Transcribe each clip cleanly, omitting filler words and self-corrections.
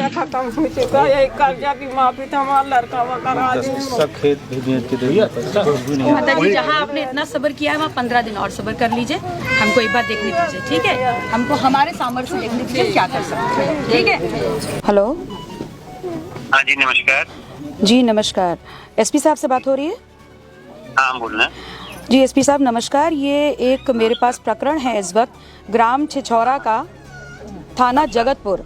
मेरा खत्म हो चुका है, एक कर्जा की माफी था, हमारा लड़का वगैरह सब खेत भी बेच के दे दिया, माता जी जहाँ आपने इतना सब्र किया है वहाँ 15 दिन और सब्र कर लीजिए, हमको एक बार देखने दीजिए, ठीक है? हमको हमारे सामर्थ्य से देखने दीजिए क्या कर सकते हैं, ठीक है? हेलो। हाँ जी नमस्कार। जी नमस्कार, एसपी साहब से बात हो रही है? हाँ बोल रहे हैं। जी एसपी साहब नमस्कार, ये एक मेरे पास प्रकरण है इस वक्त, ग्राम छिछौरा का, थाना जगतपुर।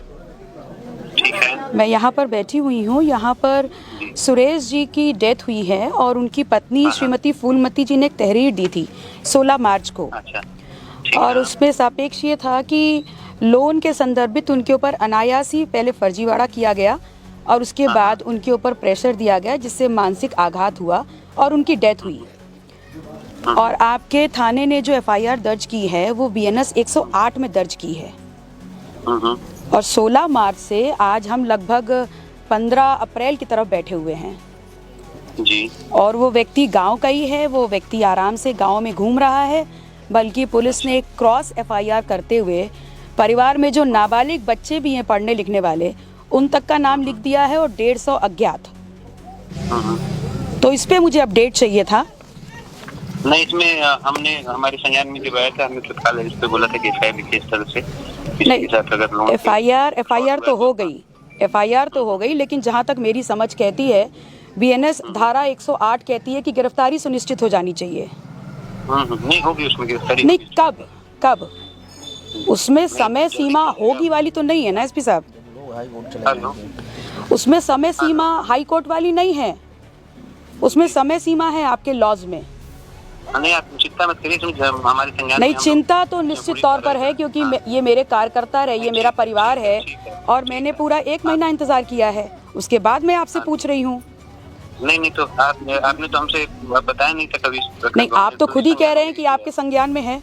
ठीक है। मैं यहाँ पर बैठी हुई हूँ। यहाँ पर सुरेश जी की डेथ हुई है और उनकी पत्नी श्रीमती फूलमती जी ने एक तहरीर दी थी 16 मार्च को। अच्छा। और उसमें सापेक्ष ये था कि लोन के संदर्भित उनके ऊपर अनायास ही पहले फर्जीवाड़ा किया गया और उसके बाद उनके ऊपर प्रेशर दिया गया जिससे मानसिक आघात हुआ और उनकी डेथ हुई। और आपके थाने ने जो एफआईआर दर्ज की है वो बीएनएस 108 में दर्ज की है। और 16 मार्च से आज हम लगभग 15 अप्रैल की तरफ बैठे हुए हैं जी। और वो व्यक्ति गांव का ही है, वो व्यक्ति आराम से गांव में घूम रहा है, बल्कि पुलिस ने एक क्रॉस एफआईआर करते हुए परिवार में जो नाबालिग बच्चे भी हैं पढ़ने लिखने वाले उन तक का नाम लिख दिया है और 150 अज्ञात। तो इस पे मुझे अपडेट चाहिए था। नहीं इसमें हमने हमारे संज्ञान में जब आया था हमने तत्काल इस पे बोला था कि एफआईआर किस तरह से नहीं, एफआईआर तो हो गई, एफआईआर तो हो गई, लेकिन जहां तक मेरी समझ कहती है बीएनएस धारा 108 कहती है कि गिरफ्तारी सुनिश्चित हो जानी चाहिए। नहीं होगी उसमें गिरफ्तारी। नहीं कब उसमें समय सीमा होगी वाली तो नहीं है ना एसपी साहब? उसमें समय सीमा हाई कोर्ट वाली नहीं है, उसमें समय सीमा है आपके लॉज में। नहीं आप चिंता मत करिए, हमारे संज्ञान नहीं चिंता तो निश्चित तौर पर है क्योंकि ये मेरे कार्यकर्ता है, ये मेरा परिवार है और मैंने पूरा 1 महीना इंतजार किया है, उसके बाद मैं आपसे पूछ रही हूँ। नहीं तो आपने तो हमसे बताया नहीं था कभी। नहीं आप तो खुद ही कह रहे हैं कि आपके संज्ञान में है।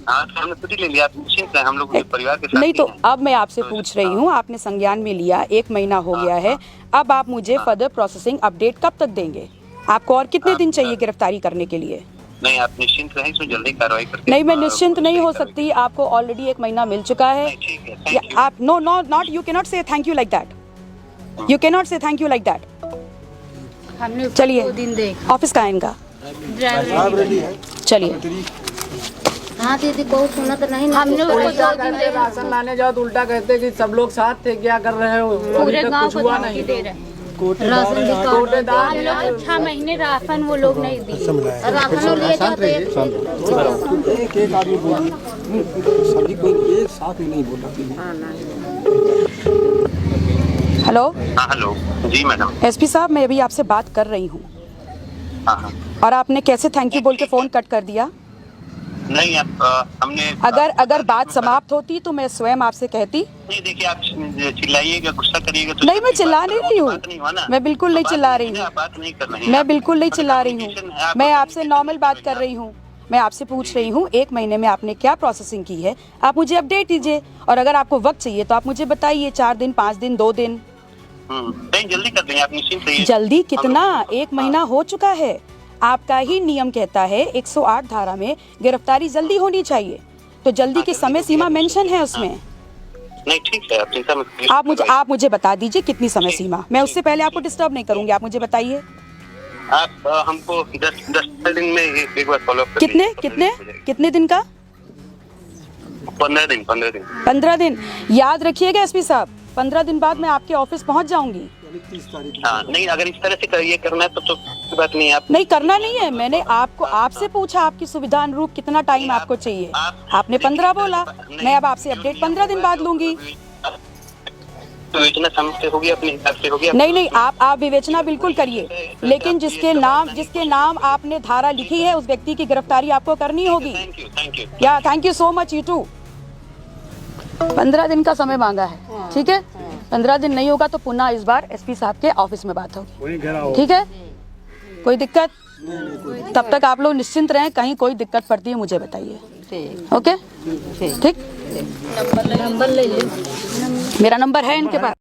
हाँ तो हमने खुद ही ले लिया, आप निश्चिंत हैं, हम लोग परिवार के साथ नहीं तो अब मैं आपसे पूछ रही हूँ, आपने संज्ञान में लिया, 1 महीना हो गया है, अब आप मुझे फर्दर प्रोसेसिंग अपडेट कब तक देंगे? आपको और कितने दिन चाहिए गिरफ्तारी करने के लिए? नहीं आप निश्चिंत रहें, इसमें जल्दी कार्रवाई करके। नहीं मैं निश्चिंत नहीं हो सकती, आपको ऑलरेडी 1 महीना मिल चुका है। आप नॉट यू कैन नॉट से thank you like that, you can not से थैंक यू लाइक दैट। चलिए ऑफिस का है इनका, चलिए। हाँ दीदी बहुत सुना तो नहीं, हमने उल्टा कहते राशन लाने जाओ तो उल्टा कहते कि सब लोग साथ थे, क्या कर रहे हो, पूरे गांव को धमकी दे रहे हैं। राशन भी 6 महीने राशन वो लोग नहीं दिए, राशन लिए जाते हैं। एक आदमी बोली सभी कोई एक साथ ही नहीं बोला। हेलो। हाँ हेलो जी मैडम। एसपी साहब मैं अभी आपसे बात कर रही हूँ। हाँ। और आपने कैसे थैंक यू बोल के फोन कट कर दिया? नहीं हमने अगर बात समाप्त होती तो मैं स्वयं आपसे कहती। नहीं देखिए आप चिल्लाइएगा, गुस्सा करिएगा तो नहीं मैं चिल्ला नहीं रही हूँ, मैं बिल्कुल नहीं चिल्ला रही हूँ, बात नहीं कर रहे हैं, मैं बिल्कुल नहीं चिल्ला रही हूँ, मैं आपसे नॉर्मल बात कर रही हूँ। मैं आपसे पूछ रही हूँ 1 महीने में आपने क्या प्रोसेसिंग की है, आप मुझे अपडेट दीजिए। और अगर आपको वक्त चाहिए तो आप मुझे बताइए, 4 दिन 5 दिन 2 दिन। नहीं जल्दी कर देंगे, आप निश्चिंत रहिए। जल्दी कितना, 1 महीना हो चुका है। आपका ही नियम कहता है 108 धारा में गिरफ्तारी जल्दी होनी चाहिए, तो जल्दी की समय सीमा मेंशन है उसमें। नहीं ठीक है, आप चिंता मत करिए। आप मुझे बता दीजिए कितनी समय सीमा, मैं उससे पहले आपको डिस्टर्ब नहीं करूंगी, आप मुझे बताइए। आप हमको 10 दिन में एक बार फॉलो अप कितने दिन का? 15 दिन। 15 दिन। याद रखिएगा एसपी साहब, 15 दिन बाद मैं आपके ऑफिस पहुंच जाऊंगी। हाँ नहीं अगर इस तरह से ये करना है तो बात नहीं है। आप नहीं करना नहीं है, मैंने आपसे पूछा आपकी सुविधा अनुरूप कितना टाइम आपको चाहिए, आपने 15 बोला, मैं अब आपसे अपडेट 15 दिन बाद लूंगी। विवेचना समझते होगी, अपने हिसाब से होगी। नहीं आप विवेचना बिल्कुल करिए, लेकिन जिसके नाम आपने धारा लिखी है उस व्यक्ति की गिरफ्तारी आपको करनी होगी। या thank you so much you too. 15 दिन का समय मांगा है, ठीक है? 15 दिन नहीं होगा तो पुनः इस बार एसपी साहब के ऑफिस में बात होगी, ठीक है? कोई दिक्कत? तब तक आप लोग निश्चिंत रहें, कहीं कोई दिक्कत पड़ती है मुझे बताइए, ओके? ठीक, नंबर ले लो, मेरा नंबर है इनके पास।